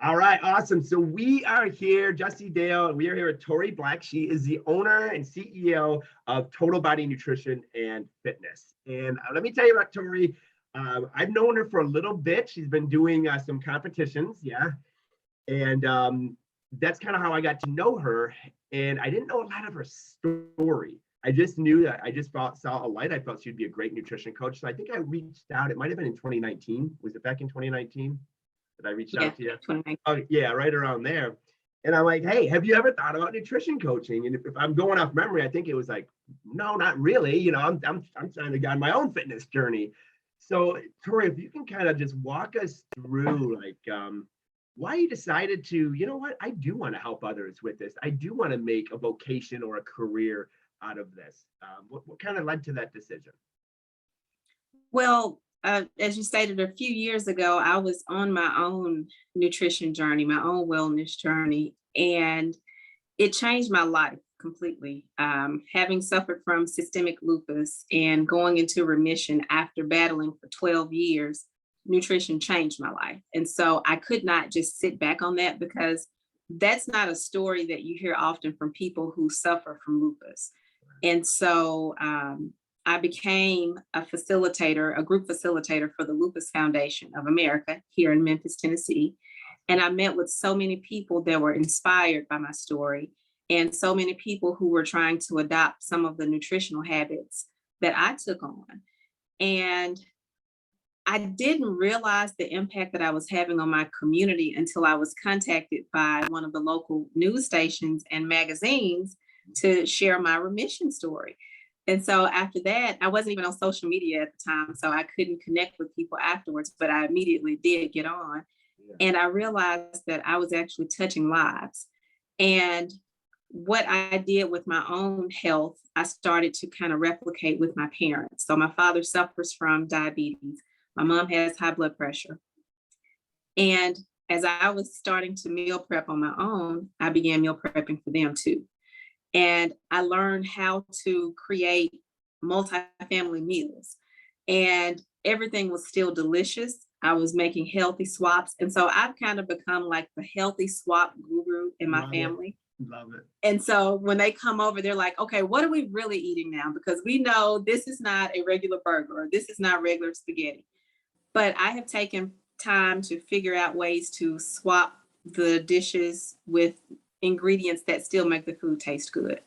All right, awesome. So we are here, Jesse Dale, and we are here with Tori Black. She is the owner and CEO of Total Body Nutrition and Fitness. And let me tell you about Tori. I've known her for a little bit. She's been doing some competitions, yeah. And that's kind of how I got to know her. And I didn't know a lot of her story. I just knew that I just saw a light. I felt she'd be a great nutrition coach. So I think I reached out. It might have been in 2019. Was it back in 2019 that I reached out to you? 2019. Oh, yeah, right around there. And I'm like, hey, have you ever thought about nutrition coaching? And if I'm going off memory, I think it was like, no, not really. You know, I'm trying to go on my own fitness journey. So, Tori, if you can kind of just walk us through, like, why you decided to, you know what, I do want to help others with this. I do want to make a vocation or a career out of this. What kind of led to that decision? Well, as you stated a few years ago, I was on my own nutrition journey, my own wellness journey, and it changed my life completely. Having suffered from systemic lupus and going into remission after battling for 12 years, nutrition changed my life. And so I could not just sit back on that because that's not a story that you hear often from people who suffer from lupus. And so I became a facilitator, a group facilitator for the Lupus Foundation of America here in Memphis, Tennessee. And I met with so many people that were inspired by my story and so many people who were trying to adopt some of the nutritional habits that I took on. And I didn't realize the impact that I was having on my community until I was contacted by one of the local news stations and magazines to share my remission story. And so after that, I wasn't even on social media at the time, so I couldn't connect with people afterwards, but I immediately did get on. And I realized that I was actually touching lives. And what I did with my own health, I started to kind of replicate with my parents. So my father suffers from diabetes. My mom has high blood pressure. And as I was starting to meal prep on my own, I began meal prepping for them too. And I learned how to create multi-family meals. And everything was still delicious. I was making healthy swaps. And so I've kind of become like the healthy swap guru in my family. Love it. And so when they come over, they're like, okay, what are we really eating now? Because we know this is not a regular burger, or this is not regular spaghetti. But I have taken time to figure out ways to swap the dishes with ingredients that still make the food taste good.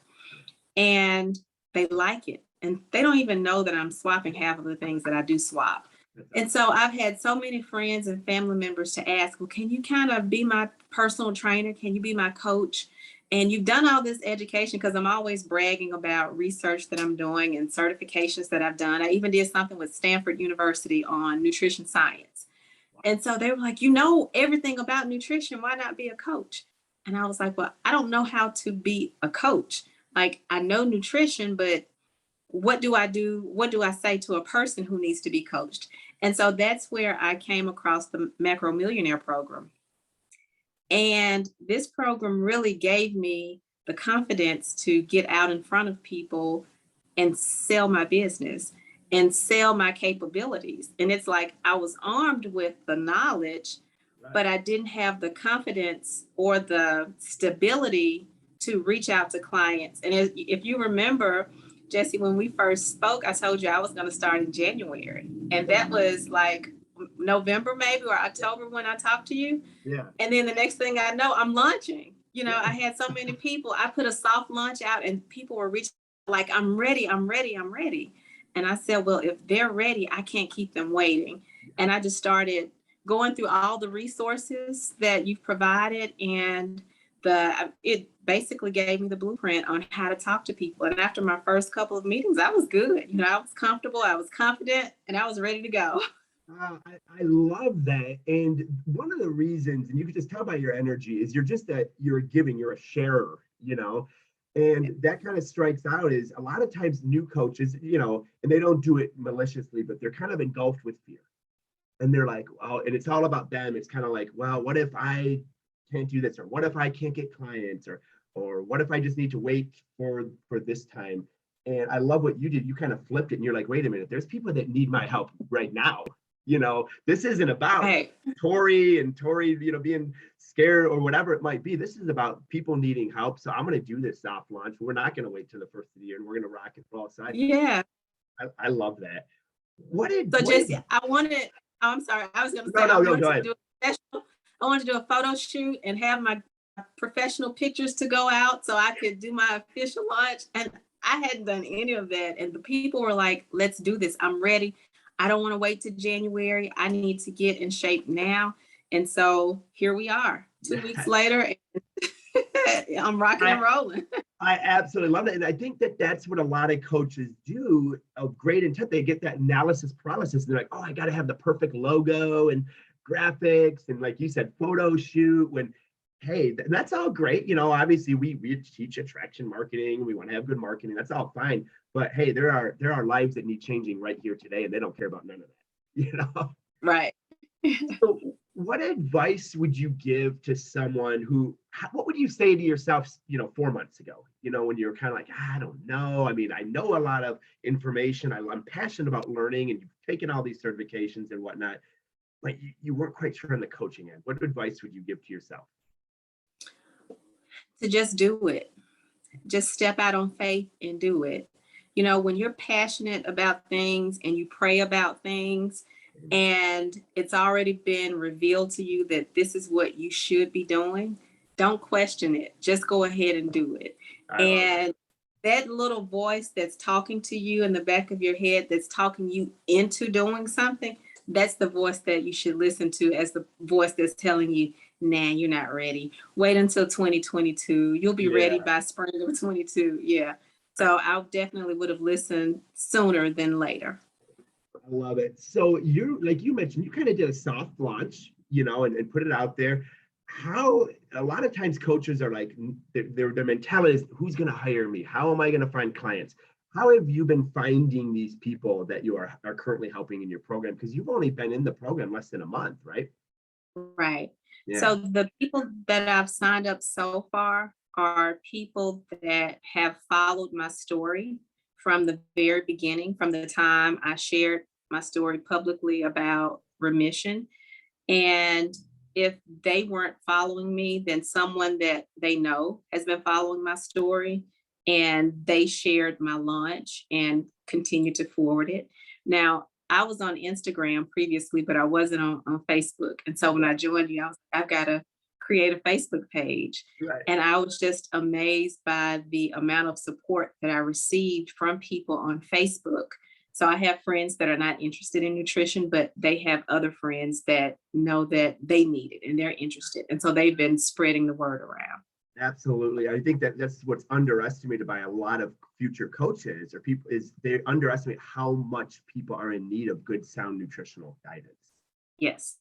And they like it. And they don't even know that I'm swapping half of the things that I do swap. And so I've had so many friends and family members to ask, well, can you kind of be my personal trainer? Can you be my coach? And you've done all this education, because I'm always bragging about research that I'm doing and certifications that I've done. I even did something with Stanford University on nutrition science. And so they were like, you know everything about nutrition, why not be a coach? And I was like, well, I don't know how to be a coach. Like, I know nutrition, but what do I do? What do I say to a person who needs to be coached? And so that's where I came across the MacroMillionaire program. And this program really gave me the confidence to get out in front of people and sell my business and sell my capabilities. And it's like I was armed with the knowledge, but I didn't have the confidence or the stability to reach out to clients. And if you remember, Jesse, when we first spoke, I told you I was going to start in January. And that was like November maybe, or October when I talked to you. Yeah. And then the next thing I know, I'm launching. You know, I had so many people. I put a soft launch out and people were reaching like, I'm ready, I'm ready, I'm ready. And I said, well, if they're ready, I can't keep them waiting. And I just started going through all the resources that you've provided, and it basically gave me the blueprint on how to talk to people. And after my first couple of meetings, I was good. You know, I was comfortable, I was confident, and I was ready to go. I love that. And one of the reasons, and you can just tell by your energy, is you're giving, you're a sharer, you know, and that kind of strikes out. Is a lot of times new coaches, you know, and they don't do it maliciously, but they're kind of engulfed with fear. And they're like, oh, and it's all about them. It's kind of like, well, what if I can't do this? Or what if I can't get clients? Or what if I just need to wait for this time? And I love what you did. You kind of flipped it and you're like, wait a minute, there's people that need my help right now. This isn't about Right. Tori and Tori, being scared or whatever it might be. This is about people needing help. So I'm going to do this soft launch. We're not going to wait till the first of the year, and we're going to rock it for all sides. Yeah. I love that. I wanted, I'm sorry, I was going to say, I wanted to do a photo shoot and have my professional pictures to go out so I could do my official launch. And I hadn't done any of that. And the people were like, let's do this. I'm ready. I don't want to wait till January. I need to get in shape now. And so here we are 2 weeks later. And I'm rocking and rolling. I absolutely love it. And I think that's what a lot of coaches do of great intent. They get that analysis paralysis. They're like, oh, I got to have the perfect logo and graphics. And like you said, photo shoot when, hey, that's all great. Obviously we teach attraction marketing. We want to have good marketing. That's all fine. But hey, there are lives that need changing right here today, and they don't care about none of that, Right. So what advice would you give to someone what would you say to yourself, 4 months ago, when you're kind of like, I don't know. I mean, I know a lot of information. I'm passionate about learning, and you've taken all these certifications and whatnot, but you weren't quite sure on the coaching end. What advice would you give to yourself? To just do it. Just step out on faith and do it. When you're passionate about things and you pray about things and it's already been revealed to you that this is what you should be doing, don't question it. Just go ahead and do it. And that little voice that's talking to you in the back of your head, that's talking you into doing something, that's the voice that you should listen to as the voice that's telling you, nah, you're not ready. Wait until 2022. You'll be ready by spring of 22. Yeah. So I definitely would have listened sooner than later. I love it. So like you mentioned, you kind of did a soft launch, and put it out there. How a lot of times coaches are like, their mentality is, who's going to hire me? How am I going to find clients? How have you been finding these people that you are currently helping in your program? Because you've only been in the program less than a month, right? Right. Yeah. So the people that I've signed up so far are people that have followed my story from the very beginning, from the time I shared my story publicly about remission. And if they weren't following me, then someone that they know has been following my story, and they shared my launch and continued to forward it. Now, I was on Instagram previously, but I wasn't on Facebook. And so when I joined you, I was like, I've got to create a Facebook page. Right. And I was just amazed by the amount of support that I received from people on Facebook. So I have friends that are not interested in nutrition, but they have other friends that know that they need it and they're interested. And so they've been spreading the word around. Absolutely. I think that's what's underestimated by a lot of future coaches or people, is they underestimate how much people are in need of good, sound nutritional guidance. Yes.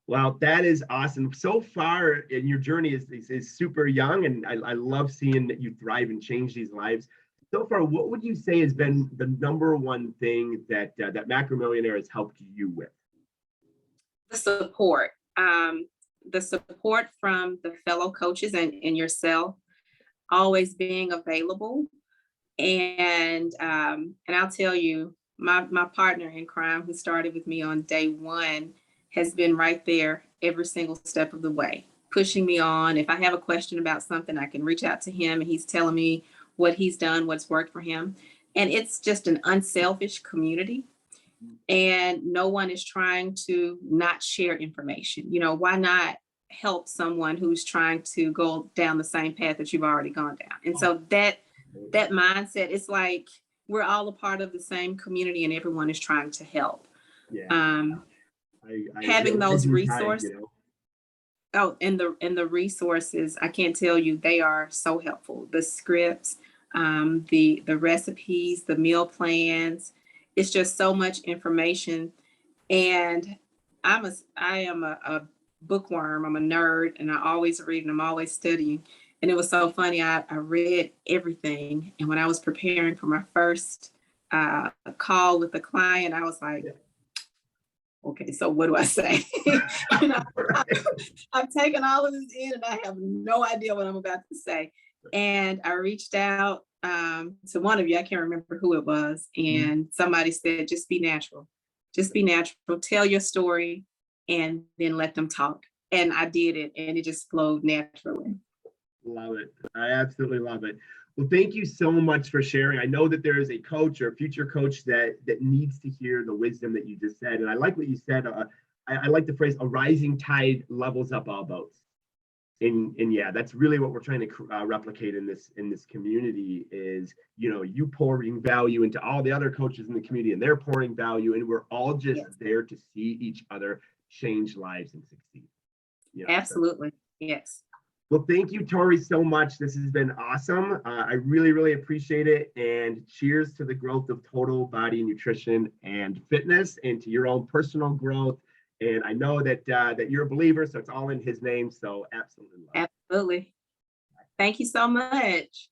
Well, that is awesome. So far in your journey is super young, and I love seeing that you thrive and change these lives. So far, what would you say has been the number one thing that MacroMillionaire has helped you with? The support. The support from the fellow coaches and yourself, always being available. And I'll tell you, my partner in crime, who started with me on day one, has been right there every single step of the way, pushing me on. If I have a question about something, I can reach out to him and he's telling me what he's done, what's worked for him. And it's just an unselfish community. And no one is trying to not share information. Why not help someone who's trying to go down the same path that you've already gone down? And so that mindset, it's like we're all a part of the same community and everyone is trying to help. Yeah. Having those resources. Oh, and the resources, I can't tell you, they are so helpful. The scripts, the recipes, the meal plans, it's just so much information. And I am a bookworm. I'm a nerd, and I always read and I'm always studying. And it was so funny. I read everything. And when I was preparing for my first call with the client, I was like, okay, so what do I say? I've taken all of this in and I have no idea what I'm about to say. And I reached out to one of you, I can't remember who it was. And somebody said, just be natural. Just be natural, tell your story, and then let them talk. And I did it, and it just flowed naturally. Love it. I absolutely love it. Well, thank you so much for sharing. I know that there is a coach or a future coach that needs to hear the wisdom that you just said. And I like what you said. I like the phrase, a rising tide levels up all boats. And yeah, that's really what we're trying to replicate in this community is, you know, you pouring value into all the other coaches in the community, and they're pouring value, and we're all just there to see each other change lives and succeed. You know, absolutely. So. Yes. Well, thank you, Tori, so much. This has been awesome. I really, really appreciate it. And cheers to the growth of total body nutrition and fitness, and to your own personal growth. And I know that that you're a believer, so it's all in his name. So absolutely. Absolutely. Thank you so much.